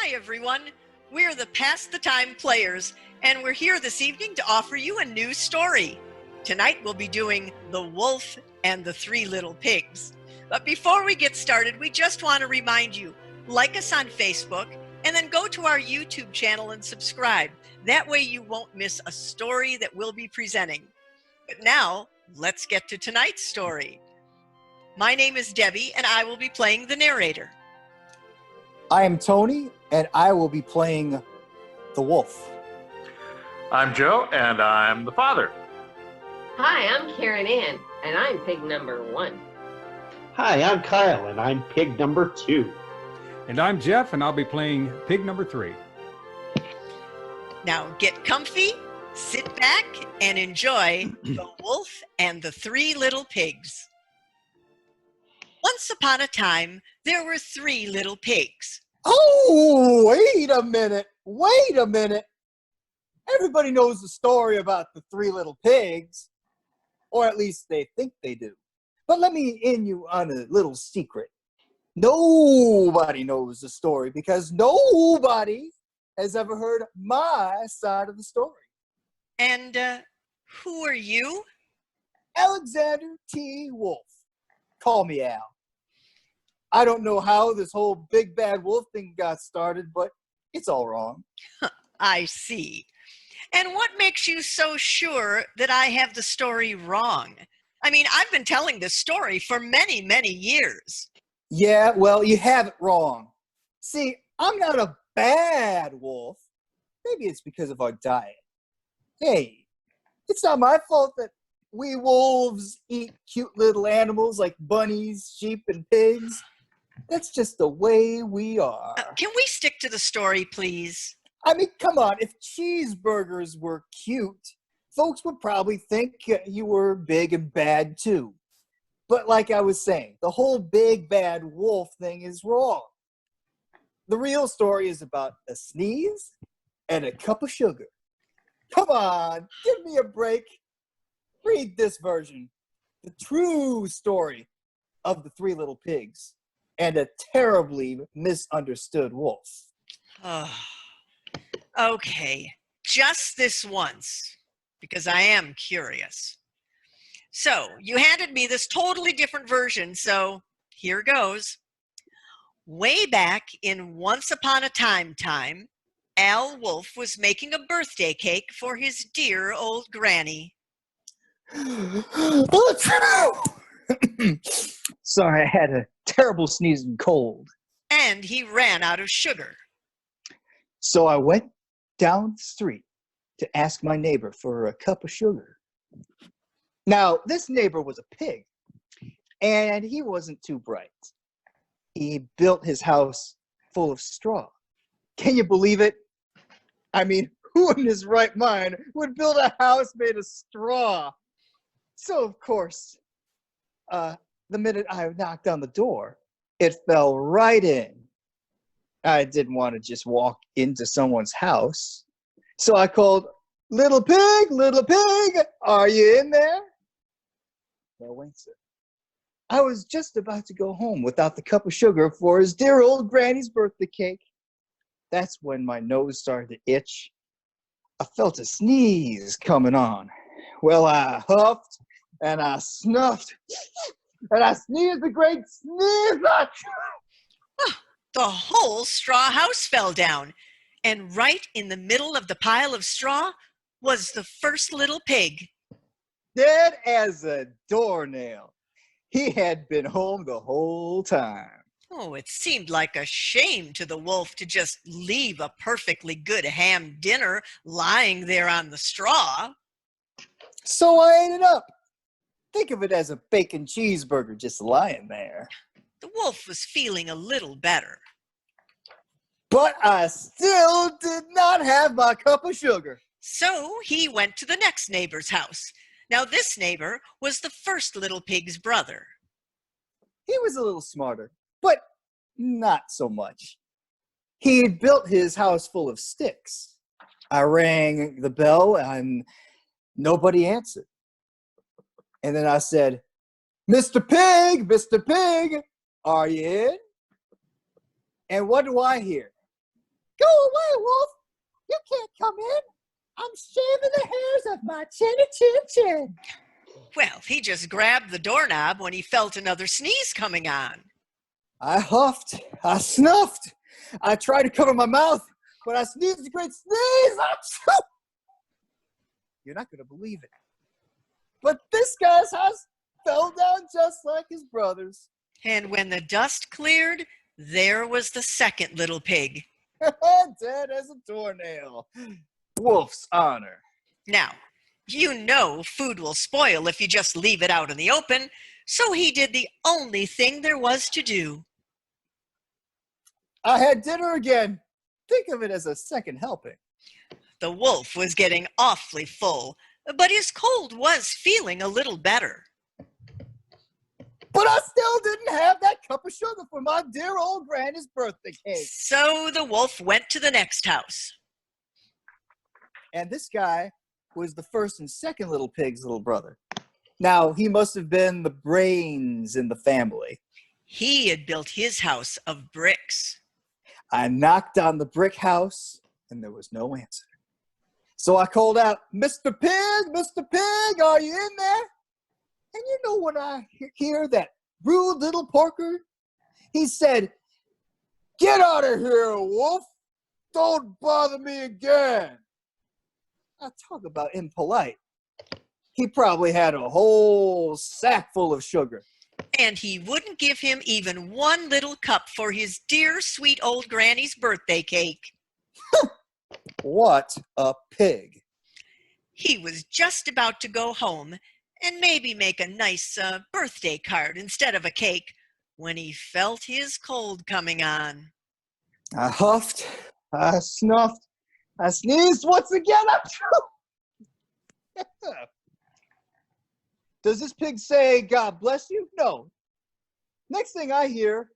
Hi, everyone. We're the Pass the Time players, and we're here this evening to offer you a new story. Tonight, we'll be doing The Wolf and the Three Little Pigs. But before we get started, we just want to remind you, like us on Facebook, and then go to our YouTube channel and subscribe. That way you won't miss a story that we'll be presenting. But now, let's get to tonight's story. My name is Debbie, and I will be playing the narrator. I am Tony, and I will be playing the wolf. I'm Joe, and I'm the father. Hi, I'm Karen Ann, and I'm pig number 1. Hi, I'm Kyle, and I'm pig number 2. And I'm Jeff, and I'll be playing pig number 3. Now get comfy, sit back, and enjoy The Wolf and the Three Little Pigs. Once upon a time, there were 3 little pigs. Oh, wait a minute. Everybody knows the story about the 3 little pigs, or at least they think they do. But let me in you on a little secret. Nobody knows the story because nobody has ever heard my side of the story. And who are you? Alexander T. Wolf. Call me Al. I don't know how this whole big bad wolf thing got started, but it's all wrong. I see. And what makes you so sure that I have the story wrong? I mean, I've been telling this story for many, many years. Yeah, well, you have it wrong. See, I'm not a bad wolf. Maybe it's because of our diet. Hey, it's not my fault that we wolves eat cute little animals like bunnies, sheep, and pigs. That's just the way we are. Can we stick to the story, please? I mean, come on, if cheeseburgers were cute, folks would probably think you were big and bad too. But like I was saying, the whole big bad wolf thing is wrong. The real story is about a sneeze and a cup of sugar. Come on, give me a break. Read this version, the true story of the 3 little pigs and a terribly misunderstood wolf. Oh, okay, just this once, because I am curious. So, you handed me this totally different version, so here goes. Way back in Once Upon a Time, Al Wolf was making a birthday cake for his dear old granny. Sorry, I had a terrible sneeze and cold. And he ran out of sugar. So I went down the street to ask my neighbor for a cup of sugar. Now, this neighbor was a pig, and he wasn't too bright. He built his house full of straw. Can you believe it? I mean, who in his right mind would build a house made of straw? So, of course, the minute I knocked on the door, it fell right in. I didn't want to just walk into someone's house. So I called, little pig, are you in there? No answer. I was just about to go home without the cup of sugar for his dear old granny's birthday cake. That's when my nose started to itch. I felt a sneeze coming on. Well, I huffed and I snuffed and I sneezed a great sneeze. The whole straw house fell down, and right in the middle of the pile of straw was the first little pig. Dead as a doornail. He had been home the whole time. Oh, it seemed like a shame to the wolf to just leave a perfectly good ham dinner lying there on the straw. So I ate it up. Think of it as a bacon cheeseburger just lying there. The wolf was feeling a little better. But I still did not have my cup of sugar. So he went to the next neighbor's house. Now this neighbor was the first little pig's brother. He was a little smarter, but not so much. He had built his house full of sticks. I rang the bell and nobody answered. And then I said, Mr. Pig, are you in? And what do I hear? Go away, Wolf! You can't come in! I'm shaving the hairs off my chin. Well, he just grabbed the doorknob when he felt another sneeze coming on. I huffed, I snuffed, I tried to cover my mouth, but I sneezed a great sneeze! Achoo! You're not going to believe it. But this guy's house fell down just like his brother's. And when the dust cleared, there was the second little pig. Dead as a doornail. Wolf's honor. Now, you know food will spoil if you just leave it out in the open, so he did the only thing there was to do. I had dinner again. Think of it as a second helping. The wolf was getting awfully full, but his cold was feeling a little better. But I still didn't have that cup of sugar for my dear old granny's birthday cake. So the wolf went to the next house. And this guy was the first and second little pig's little brother. Now, he must have been the brains in the family. He had built his house of bricks. I knocked on the brick house, and there was no answer. So I called out, Mr. Pig, are you in there? And you know when I hear that rude little porker? He said, get out of here, Wolf. Don't bother me again. I talk about impolite. He probably had a whole sack full of sugar. And he wouldn't give him even one little cup for his dear, sweet old granny's birthday cake. What a pig. He was just about to go home and maybe make a nice birthday card instead of a cake when he felt his cold coming on. I huffed, I snuffed, I sneezed once again. Does this pig say, God bless you? No. Next thing I hear,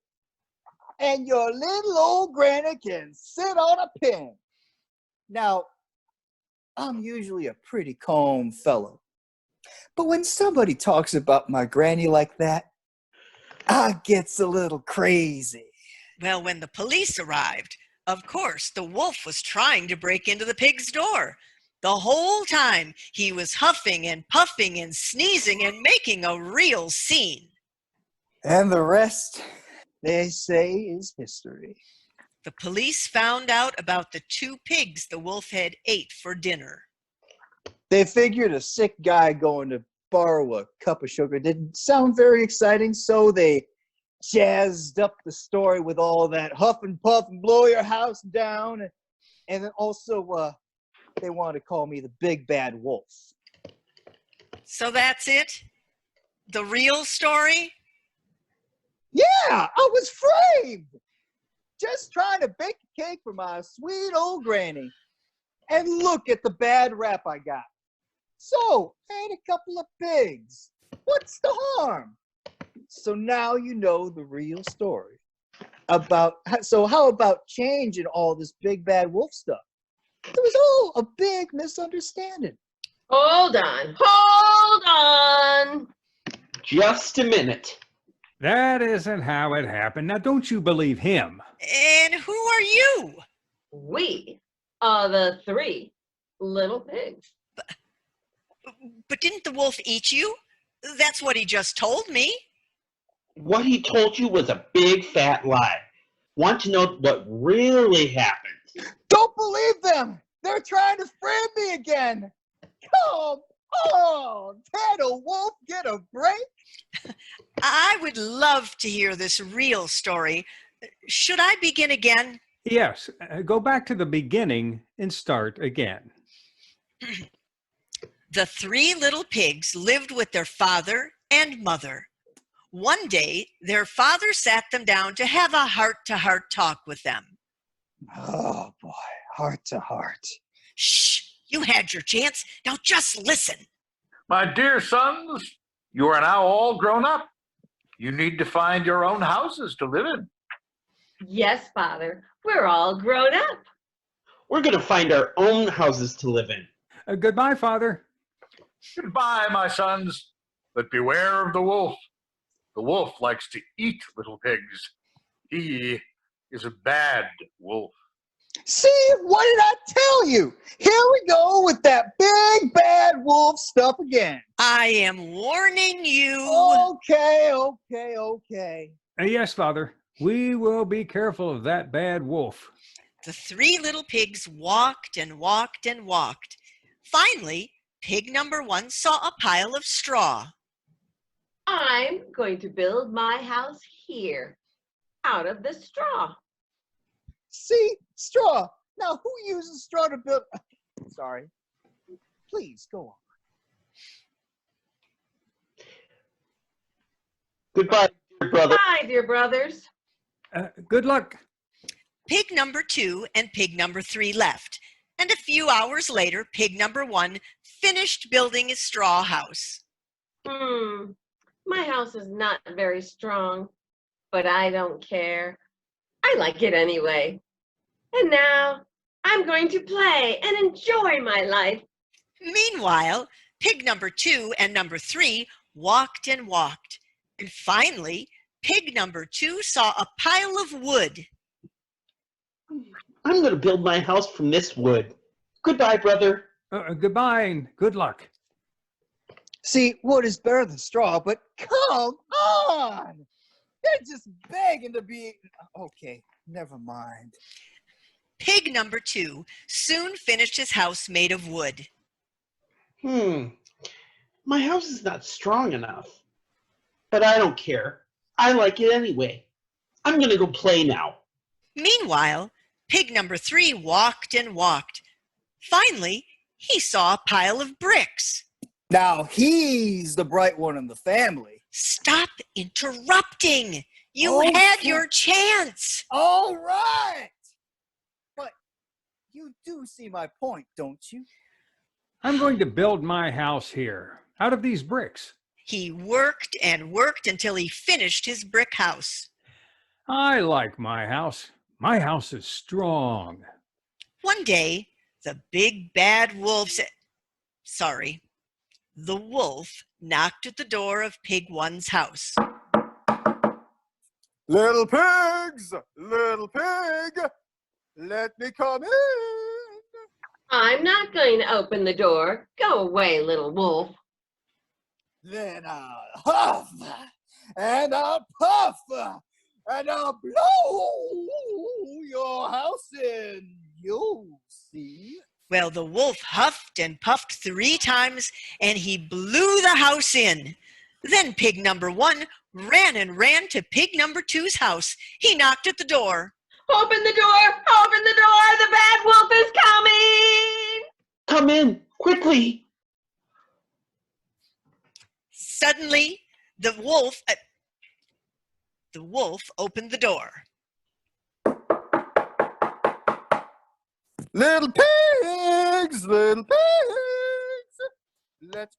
and your little old granny can sit on a pin. Now, I'm usually a pretty calm fellow. But when somebody talks about my granny like that, I gets a little crazy. Well, when the police arrived, of course, the wolf was trying to break into the pig's door. The whole time, he was huffing and puffing and sneezing and making a real scene. And the rest, they say, is history. The police found out about the 2 pigs the wolf had ate for dinner. They figured a sick guy going to borrow a cup of sugar didn't sound very exciting, so they jazzed up the story with all that huff and puff and blow your house down. And then also, they wanted to call me the big bad wolf. So that's it? The real story? Yeah, I was framed. Just trying to bake a cake for my sweet old granny. And look at the bad rap I got. So, I ate a couple of pigs. What's the harm? So now you know the real story. So how about changing all this big bad wolf stuff? It was all a big misunderstanding. Hold on. Just a minute. That isn't how it happened. Now, don't you believe him? And who are you? We are the 3 little pigs. But didn't the wolf eat you? That's what he just told me. What he told you was a big fat lie. Want to know what really happened? Don't believe them! They're trying to frame me again! Come on! Can a wolf get a break? I would love to hear this real story. Should I begin again? Yes, go back to the beginning and start again. The 3 little pigs lived with their father and mother. One day, their father sat them down to have a heart-to-heart talk with them. Oh boy, heart to heart. Shh, you had your chance. Now just listen. My dear sons, you are now all grown up. You need to find your own houses to live in. Yes, Father, we're all grown up. We're going to find our own houses to live in. Goodbye, Father. Goodbye, my sons, but beware of the wolf. The wolf likes to eat little pigs. He is a bad wolf. See, what did I tell you? Here we go with that big bad wolf stuff again. I am warning you. Okay. Yes, Father. We will be careful of that bad wolf. The three little pigs walked and walked and walked. Finally, pig number 1 saw a pile of straw. I'm going to build my house here, out of the straw. See, straw. Now, who uses straw to build? Sorry. Please, go on. Goodbye, dear brother. Hi, dear brothers. Good luck. Pig number 2 and pig number 3 left, and a few hours later, pig number 1 finished building his straw house. My house is not very strong, but I don't care. I like it anyway. And now I'm going to play and enjoy my life. Meanwhile, pig number 2 and number 3 walked and walked, and finally, pig number 2 saw a pile of wood. I'm going to build my house from this wood. Goodbye, brother. Goodbye and good luck. See, wood is better than straw, but come on! They're just begging to be... Okay, never mind. Pig number 2 soon finished his house made of wood. My house is not strong enough. But I don't care. I like it anyway. I'm going to go play now. Meanwhile, pig number 3 walked and walked. Finally, he saw a pile of bricks. Now, he's the bright one in the family. Stop interrupting. You had your chance. All right! But you do see my point, don't you? I'm going to build my house here, out of these bricks. He worked and worked until he finished his brick house. I like my house. My house is strong. One day, the big bad wolf the wolf knocked at the door of pig 1's house. Little pigs, little pig, let me come in. I'm not going to open the door. Go away, little wolf. Then I'll huff, and I'll puff, and I'll blow your house in, you'll see. Well, the wolf huffed and puffed 3 times, and he blew the house in. Then pig number 1 ran to pig number 2's house. He knocked at the door. Open the door! Open the door! The bad wolf is coming! Come in, quickly. Suddenly, the wolf opened the door. Little pigs, let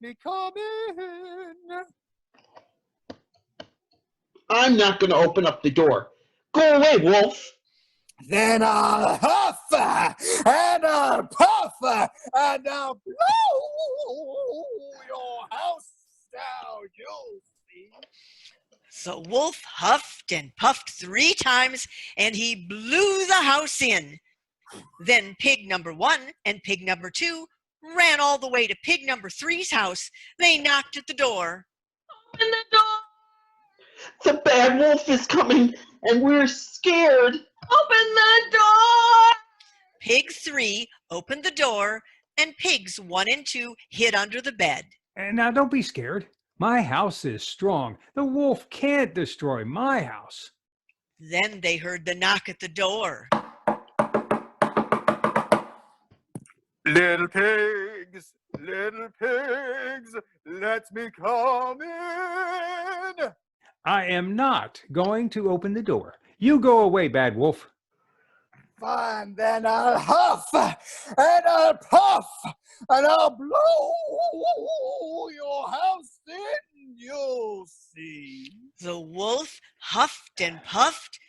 me come in. I'm not going to open up the door. Go away, wolf. Then I'll huff, and I'll puff, and I'll blow your house down, you'll see. So wolf huffed and puffed 3 times, and he blew the house in. Then pig number 1 and pig number 2 ran all the way to pig number 3's house. They knocked at the door. Open the door! The bad wolf is coming, and we're scared. Open the door! Pig 3 opened the door, and pigs 1 and 2 hid under the bed. And now don't be scared. My house is strong. The wolf can't destroy my house. Then they heard the knock at the door. Little pigs, let me come in. I am not going to open the door. You go away, bad wolf. Fine, then I'll huff, and I'll puff, and I'll blow your house in, you'll see. The wolf huffed and puffed,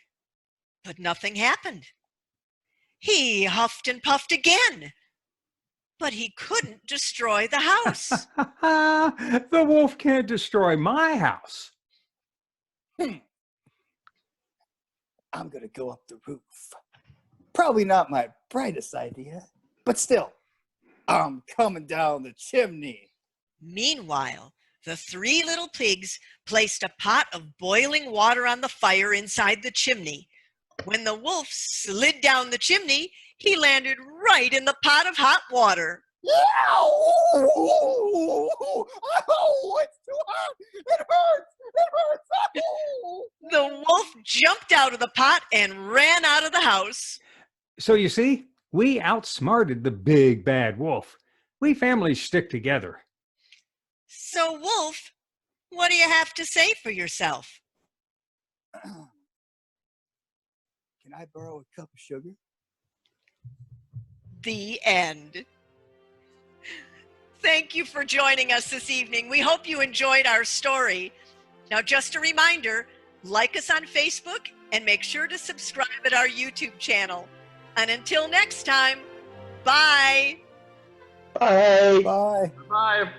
but nothing happened. He huffed and puffed again, but he couldn't destroy the house. The wolf can't destroy my house. I'm gonna go up the roof. Probably not my brightest idea, but still, I'm coming down the chimney. Meanwhile, the three little pigs placed a pot of boiling water on the fire inside the chimney. When the wolf slid down the chimney, he landed right in the pot of hot water. Oh, it's too hot. It hurts. It hurts. Oh. The wolf jumped out of the pot and ran out of the house. So you see, we outsmarted the big bad wolf. We families stick together. So, Wolf, what do you have to say for yourself? Can I borrow a cup of sugar? The end. Thank you for joining us this evening. We hope you enjoyed our story. Now, just a reminder, like us on Facebook and make sure to subscribe at our YouTube channel. And until next time, bye. Bye. Bye. Bye.